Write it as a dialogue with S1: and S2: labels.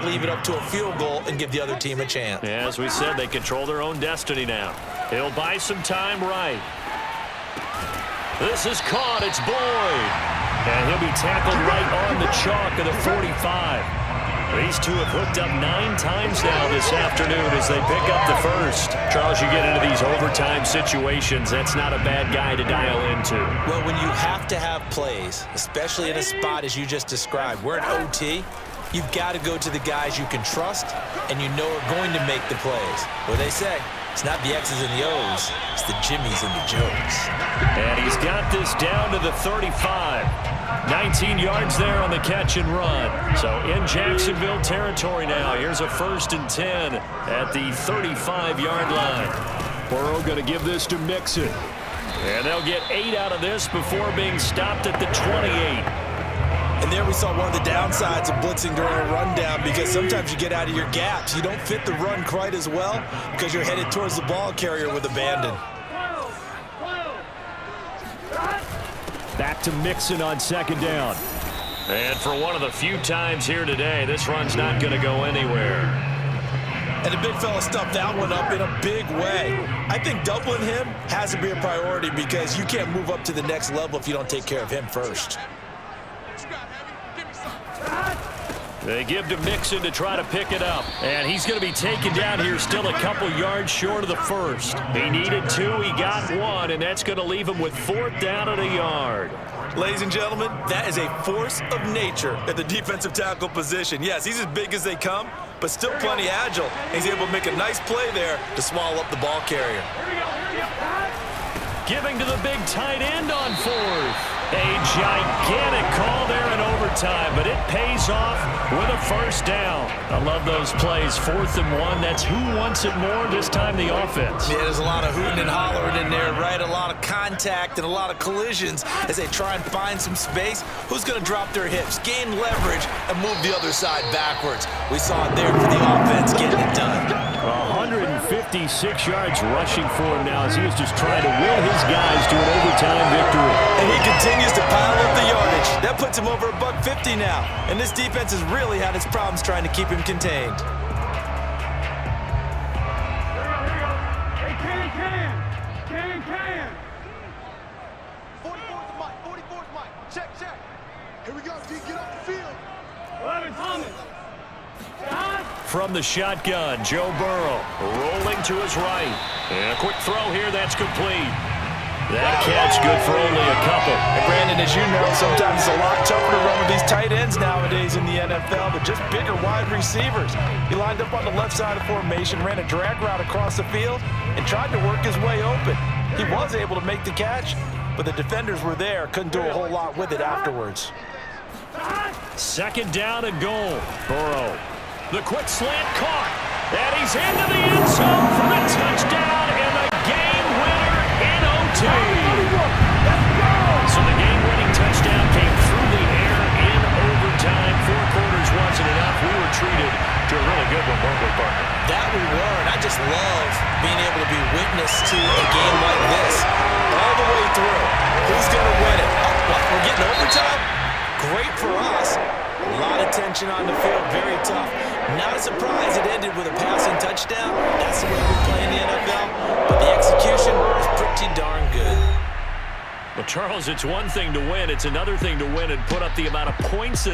S1: not leave it up to a field goal and give the other team a chance.
S2: Yeah, as we said, they control their own destiny now. He'll buy some time right. This is caught. It's Boyd. And he'll be tackled right on the chalk of the 45. These two have hooked up 9 times now this afternoon as they pick up the first. Charles, you get into these overtime situations, that's not a bad guy to dial into.
S1: Well, when you have to have plays, especially in a spot as you just described, we're in OT, you've got to go to the guys you can trust and you know are going to make the plays. What they say, it's not the X's and the O's, it's the Jimmies and the Joes.
S2: And he's got this down to the 35. 19 yards there on the catch and run. So in Jacksonville territory now. Here's a 1st and 10 at the 35-yard line. Burrow going to give this to Mixon. And they'll get 8 out of this before being stopped at the 28.
S1: And there we saw one of the downsides of blitzing during a rundown, because sometimes you get out of your gaps. You don't fit the run quite as well because you're headed towards the ball carrier with abandon.
S2: Back to Mixon on 2nd down. And for one of the few times here today, this run's not going to go anywhere.
S1: And the big fella stuffed that one up in a big way. I think doubling him has to be a priority because you can't move up to the next level if you don't take care of him first.
S2: They give to Mixon to try to pick it up. And he's going to be taken down here still a couple yards short of the first. He needed 2, he got 1, and that's going to leave him with 4th down at a yard.
S1: Ladies and gentlemen, that is a force of nature at the defensive tackle position. Yes, he's as big as they come, but still plenty agile. He's able to make a nice play there to swallow up the ball carrier.
S2: Giving to the big tight end on 4th. A gigantic call there in overtime, but it pays off with a 1st down. I love those plays. 4th and 1. That's who wants it more, this time the offense.
S1: Yeah, there's a lot of hooting and hollering in there, right? A lot of contact and a lot of collisions as they try and find some space. Who's going to drop their hips, gain leverage, and move the other side backwards? We saw it there for the offense getting it done.
S2: 156 yards rushing for him now as he is just trying to will his guys to an overtime victory.
S1: And he continues to pile up the yardage. That puts him over $150 now. And this defense has really had its problems trying to keep him contained.
S3: Can. 44's the mic. 44's the mic. Check. Here we go. Get off the field. 11 Thomas.
S2: From the shotgun, Joe Burrow rolling to his right. And a quick throw here, that's complete. That catch good for only a couple.
S1: And Brandon, as you know, sometimes it's a lot tougher to run with these tight ends nowadays in the NFL, but just bigger wide receivers. He lined up on the left side of formation, ran a drag route across the field, and tried to work his way open. He was able to make the catch, but the defenders were there, couldn't do a whole lot with it afterwards.
S2: 2nd down and goal. Burrow. The quick slant caught. And he's into the end zone for the touchdown and the game winner in OT. So the game-winning touchdown came through the air in overtime. 4 quarters wasn't enough. We were treated to a really good one, weren't we, partner?
S1: That we were, and I just love being able to be witness to a game like this. All the way through. Who's going to win it? What, we're getting overtime? Great for us. A lot of tension on the field, very tough. Not a surprise it ended with a passing touchdown. That's the way we play in the NFL. But the execution was pretty darn good.
S2: Well, Charles, it's one thing to win. It's another thing to win and put up the amount of points that